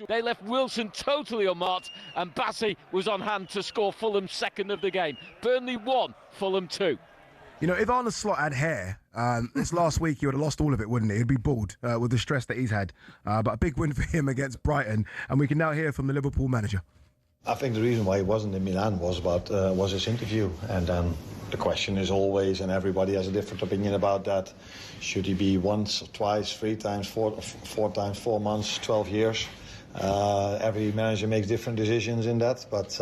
They left Wilson totally unmarked, and Bassey was on hand to score Fulham's second of the game. Burnley 1, Fulham 2. You know, if Arne Slot had hair, this last week he would have lost all of it, wouldn't he? He'd be bald with the stress that he's had. But a big win for him against Brighton, and we can now hear from the Liverpool manager. I think the reason why he wasn't in Milan was his interview, and the question is always, and everybody has a different opinion about that, should he be once, twice, 3 times, 4 times, 4 months, 12 years? Every manager makes different decisions in that, but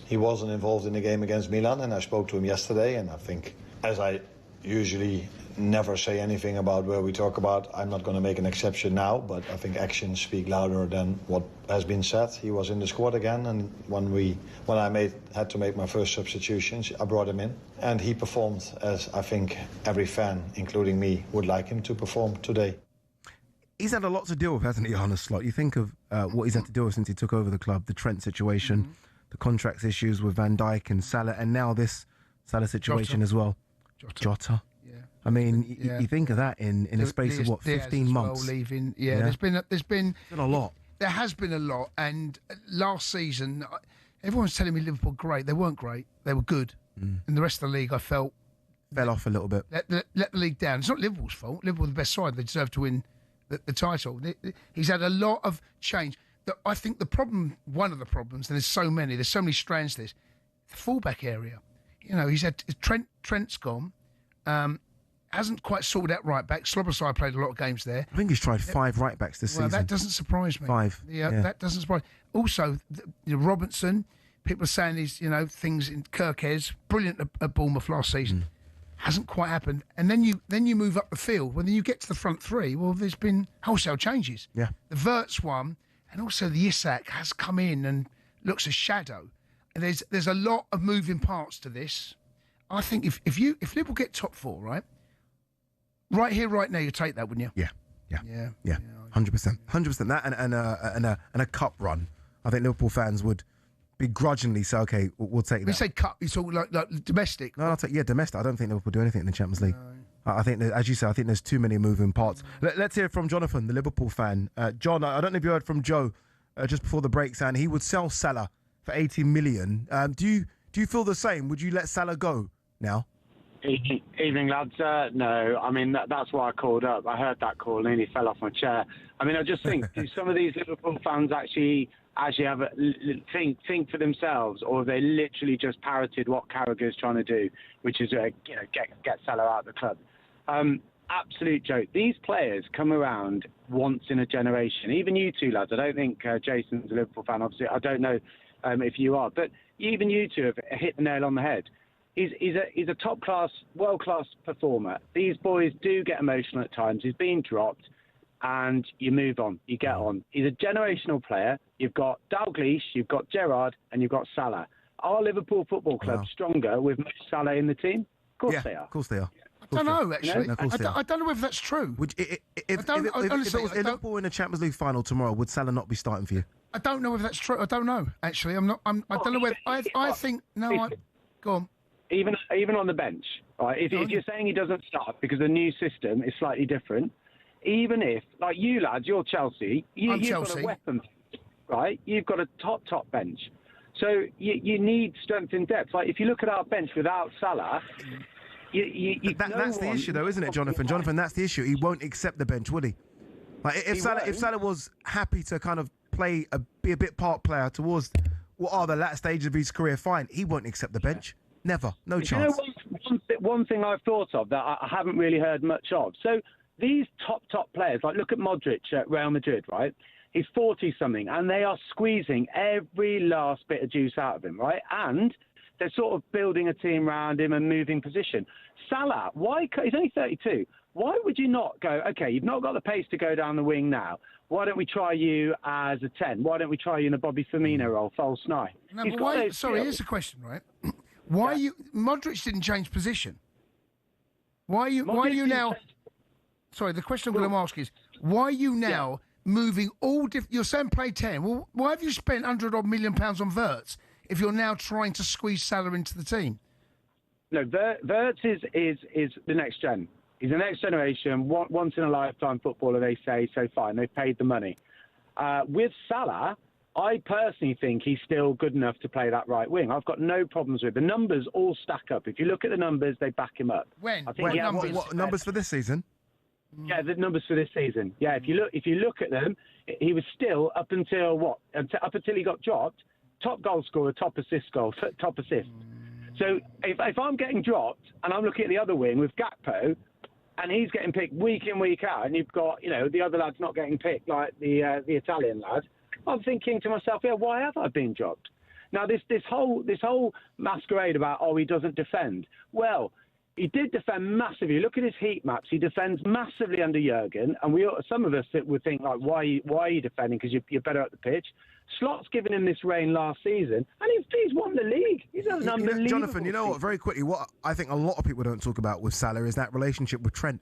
he wasn't involved in the game against Milan, and I spoke to him yesterday, and I think, as I usually never say anything about where we talk about, I'm not going to make an exception now, but I think actions speak louder than what has been said. He was in the squad again, and when I had to make my first substitutions, I brought him in, and he performed as I think every fan, including me, would like him to perform today. He's had a lot to deal with, hasn't he, Arne Slot? You think of what he's had to deal with since he took over the club, the Trent situation, the contracts issues with Van Dijk and Salah, and now this Salah situation as well. Jota. Yeah. I mean, you think of that in a space of, 15 months? Well, leaving. Yeah, there's been a lot. There has been a lot, and last season, everyone was telling me Liverpool great. They weren't great. They were good. And the rest of the league, I felt... fell off a little bit. Let the league down. It's not Liverpool's fault. Liverpool are the best side. They deserve to win the title. He's had a lot of change. I think one of the problems, and there's so many strands to this, the fullback area. You know, he's had Trent's gone, hasn't quite sorted out right back. Slobosai played a lot of games there. I think he's tried 5 right backs this season. Well, that doesn't surprise me. 5. Yeah, that doesn't surprise me. Also, Robinson, people are saying he's, things in Kirkes, brilliant at Bournemouth last season. Hasn't quite happened. And then you move up the field. When you get to the front three, well, there's been wholesale changes. Yeah. The Wirtz one, and also the Isak has come in and looks a shadow. And there's a lot of moving parts to this. I think if Liverpool get top 4, right here, right now, you take that, wouldn't you? Yeah. 100%. That and a cup run. I think Liverpool fans would begrudgingly say, okay, we'll take that. When you say cup, you talk like domestic. No, I'll take domestic. I don't think Liverpool do anything in the Champions League. No. I think, as you say, I think there's too many moving parts. Let's hear from Jonathan, the Liverpool fan. John, I don't know if you heard from Joe just before the break, saying he would sell Salah for 80 million. Do you feel the same? Would you let Salah go now? Evening, lads. No, I mean, that's why I called up. I heard that call and nearly fell off my chair. I mean, I just think, do some of these Liverpool fans actually have think for themselves, or have they literally just parroted what Carragher's trying to do, which is get Salah out of the club? Absolute joke. These players come around once in a generation. Even you two lads. I don't think Jason's a Liverpool fan. Obviously, I don't know if you are, but even you two have hit the nail on the head. He's a top-class, world-class performer. These boys do get emotional at times. He's been dropped, and you move on. You get on. He's a generational player. You've got Dalglish, you've got Gerrard, and you've got Salah. Are Liverpool Football Club stronger with Salah in the team? Of course they are. Of course they are. I don't know, actually. No, I don't know whether that's true. If it was Liverpool in the Champions League final tomorrow, would Salah not be starting for you? I don't know whether that's true. I don't know, actually. I don't know whether... I think... No, go on. Even on the bench, right? If you're saying he doesn't start because the new system is slightly different, even if, like you lads, you're Chelsea, you've got a weapon, right? You've got a top bench. So you need strength in depth. Like if you look at our bench without Salah, that's the issue, though, isn't it, Jonathan? Jonathan, that's the issue. He won't accept the bench, would he? Like if Salah was happy to kind of be a bit part player towards what are the latter stages of his career, fine. He won't accept the bench. Never. No chance. One thing I've thought of that I haven't really heard much of. So these top players, like look at Modric at Real Madrid, right? He's 40-something, and they are squeezing every last bit of juice out of him, right? And they're sort of building a team around him and moving position. Salah, he's only 32. Why would you not go, okay, you've not got the pace to go down the wing now. Why don't we try you as a 10? Why don't we try you in a Bobby Firmino role, false 9? No, here's the question, right? Modric didn't change position. Why are you now... Sorry, the question I'm going to ask is, why are you now moving all different... You're saying play 10. Well, why have you spent £100 million on Wirtz if you're now trying to squeeze Salah into the team? No, Wirtz is the next gen. He's the next generation, once-in-a-lifetime footballer, they say, so fine, they've paid the money. With Salah, I personally think he's still good enough to play that right wing. I've got no problems with the numbers. All stack up. If you look at the numbers, they back him up. When? I think What numbers for this season? Yeah, the numbers for this season. Yeah, if you look at them, he was still up until he got dropped, top goal scorer, top assist. So if I'm getting dropped and I'm looking at the other wing with Gakpo, and he's getting picked week in, week out, and you've got, the other lad's not getting picked, like the Italian lad, I'm thinking to myself, why have I been dropped? Now, this whole masquerade about, he doesn't defend. Well, he did defend massively. Look at his heat maps. He defends massively under Jurgen, and some of us would think, like, why are you defending? Because you're better at the pitch. Slot's given him this reign last season, and he's won the league. He's an unbelievable. Jonathan, what? Very quickly, what I think a lot of people don't talk about with Salah is that relationship with Trent.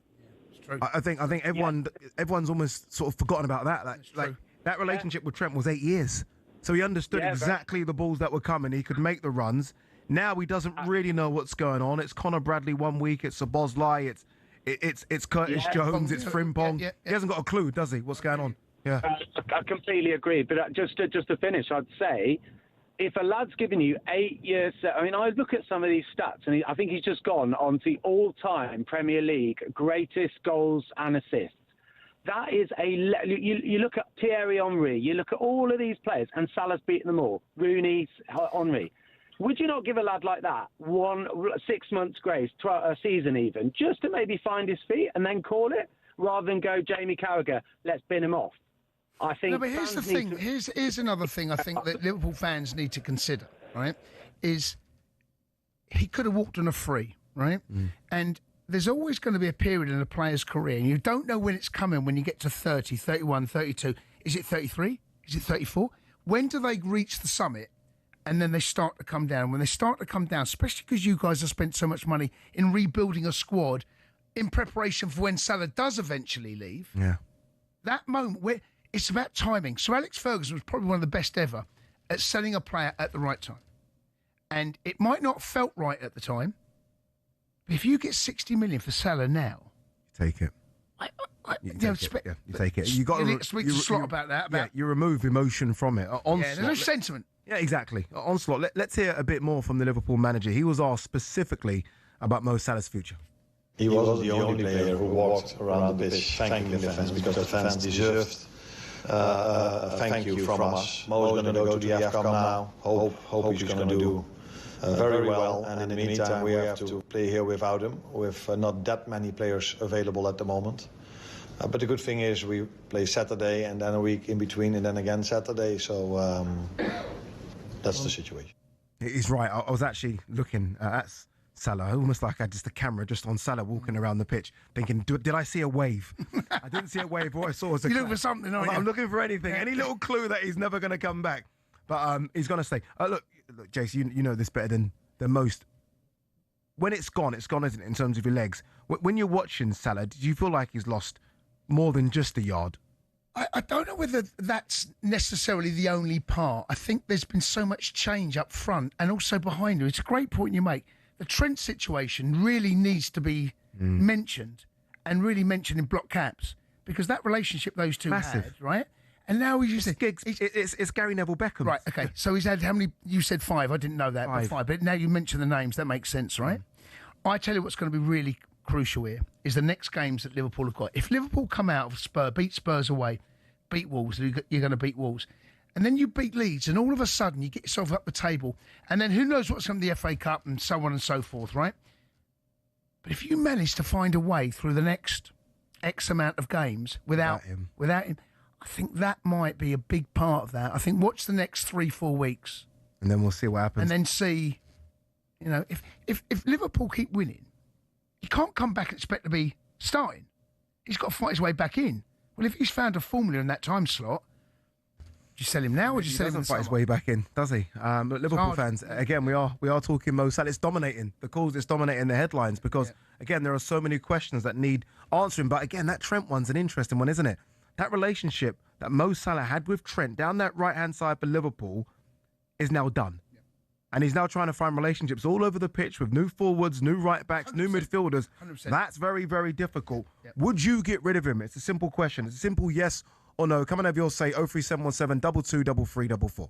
It's true. I think everyone's almost sort of forgotten about that. That relationship with Trent was 8 years, so he understood exactly the balls that were coming. He could make the runs. Now he doesn't really know what's going on. It's Conor Bradley 1 week. It's Szoboszlai. It's Curtis Jones. It's Frimpong. He hasn't got a clue, does he? What's going on? Yeah, I completely agree. But just to finish, I'd say, if a lad's given you 8 years, I look at some of these stats, and I think he's just gone on the all-time Premier League greatest goals and assists. That is you look at Thierry Henry, you look at all of these players, and Salah's beaten them all. Rooney, Henry. Would you not give a lad like that 6 months grace, a season even, just to maybe find his feet and then call it, rather than go Jamie Carragher, let's bin him off? I think. No, but here's the thing. Here's another thing I think that Liverpool fans need to consider. Right, is he could have walked on a free, right? And there's always going to be a period in a player's career, and you don't know when it's coming. When you get to 30, 31, 32, is it 33? Is it 34? When do they reach the summit? And then they start to come down. When they start to come down, especially because you guys have spent so much money in rebuilding a squad in preparation for when Salah does eventually leave. Yeah. That moment where it's about timing. So Alex Ferguson was probably one of the best ever at selling a player at the right time. And it might not have felt right at the time, but if you get 60 million for Salah now, take it. You take it. You got to speak to Slot about that. You remove emotion from it. There's no sentiment. Yeah, exactly. On Slot, let's hear a bit more from the Liverpool manager. He was asked specifically about Mo Salah's future. He wasn't the only player who walked around the pitch thanking the fans, because the fans deserved a thank you from us. Mo's going to go to the AFCON now. Hope he's going to do very well. And in the meantime, we have to play here without him, with not that many players available at the moment. But the good thing is we play Saturday and then a week in between and then again Saturday. So that's the situation. He's right. I was actually looking at Salah, almost like I had just a camera just on Salah walking around the pitch, thinking, did I see a wave? I didn't see a wave. What I saw was a... You're looking for something, aren't you? I'm looking for anything. Any little clue that he's never going to come back. But he's going to stay. Look, Jace, you know this better than most. When it's gone, isn't it, in terms of your legs? When you're watching Salah, do you feel like he's lost more than just a yard? I don't know whether that's necessarily the only part. I think there's been so much change up front and also behind him. It's a great point you make. The Trent situation really needs to be mentioned, and really mentioned in block caps, because that relationship those two had, right? And now it's Gary Neville Beckham. Right, okay. So he's had how many? You said 5. I didn't know that. Five. But now you mention the names, that makes sense, right? I tell you what's going to be really crucial here is the next games that Liverpool have got. If Liverpool come out of beat Spurs away, beat Wolves, you're going to beat Wolves, and then you beat Leeds, and all of a sudden you get yourself up the table, and then who knows what's going to the FA Cup and so on and so forth, right? But if you manage to find a way through the next X amount of games without him, I think that might be a big part of that. I think watch the next 3-4 weeks, and then we'll see what happens, and then see, if Liverpool keep winning, he can't come back and expect to be starting. He's got to fight his way back in. Well, if he's found a formula in that time slot, do you sell him now or do you sell him in the summer? He doesn't fight his way back in, does he? But Liverpool fans, again, we are talking Mo Salah. It's dominating the calls. It's dominating the headlines because, again, there are so many questions that need answering. But again, that Trent one's an interesting one, isn't it? That relationship that Mo Salah had with Trent down that right-hand side for Liverpool is now done. And he's now trying to find relationships all over the pitch with new forwards, new right-backs, 100%. New midfielders. 100%. That's very, very difficult. Yep. Would you get rid of him? It's a simple question. It's a simple yes or no? Come and have your say. 03717 223344.